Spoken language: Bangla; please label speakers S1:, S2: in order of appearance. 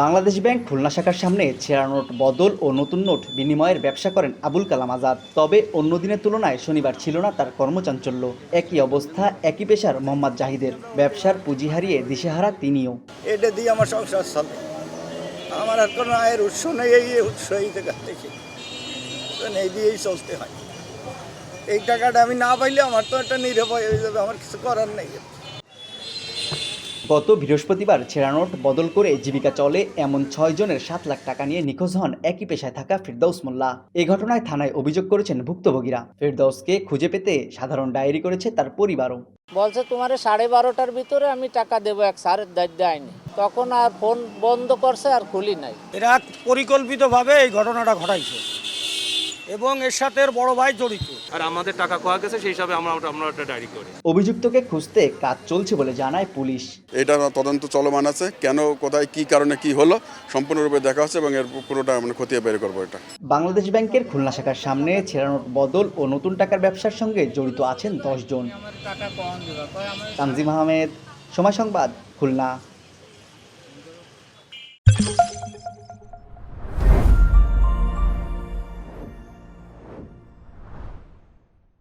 S1: বাংলাদেশ ব্যাংক খুলনা শাখার সামনে ছেঁড়া নোট বদল ও নতুন নোট বিনিময়ের ব্যবসা করেন আবুল কালাম আজাদ। তবে অন্য দিনের তুলনায় শনিবার ছিল না তার কর্মচাঞ্চল্য। একই অবস্থা, একই পেশার মোহাম্মদ জাহিদের। ব্যবসার পুঁজি হারিয়ে দিশেহারা তিনিও।
S2: এটা দিয়ে আমার সংসার চলে, আমার আর কোনো আয়ের উৎস নেই। এই উৎস এই জায়গা থেকে এই দিয়েই চলতে হয়। এই টাকাটা আমি না পাইলে আমার তো একটা নিরাপয় হয়ে যাবে, আমার কিছু করার নেই।
S1: গত বৃহস্পতিবার ছেঁড়া নোট বদল করে জীবিকা চলে এমন 6 জনের 7 লাখ টাকা নিয়ে নিখোঁজ হন একই পেশায় থাকা ফেরদৌস মোল্লা। এ ঘটনায় থানায় অভিযোগ করেছেন ভুক্তভোগীরা। ফেরদৌসকে খুঁজে পেতে সাধারণ ডায়েরি করেছে তার পরিবারও।
S3: বলছে তোমার 12:30টার ভিতরে আমি টাকা দেবো, এক স্যারের দায়িত্ব দেয়নি। তখন আর ফোন বন্ধ করছে, আর খুলি নাই।
S4: এরা পরিকল্পিতভাবে এই ঘটনাটা ঘটাইছে এবং এর সাথে এর বড় ভাই জড়িত।
S5: আর আমাদের টাকা খোয়া গেছে, সেই হিসাবে আমরা একটা ডায়েরি করি।
S1: অভিযুক্তকে খুঁজতে কাজ চলছে বলে জানায় পুলিশ।
S6: এটা তদন্ত চলমান আছে, কেন কোথায় কি কারণে কি হলো সম্পূর্ণরূপে দেখা হচ্ছে এবং এর পুরোটা আমরা খতিয়ে বের করবো। এটা
S1: বাংলাদেশ ব্যাংকের খুলনা শাখার সামনে ছেঁড়া নোট বদল ও নতুন টাকার ব্যবসার সঙ্গে জড়িত আছেন 10 জন। তানজিম আহমেদ, সময় সংবাদ, খুলনা।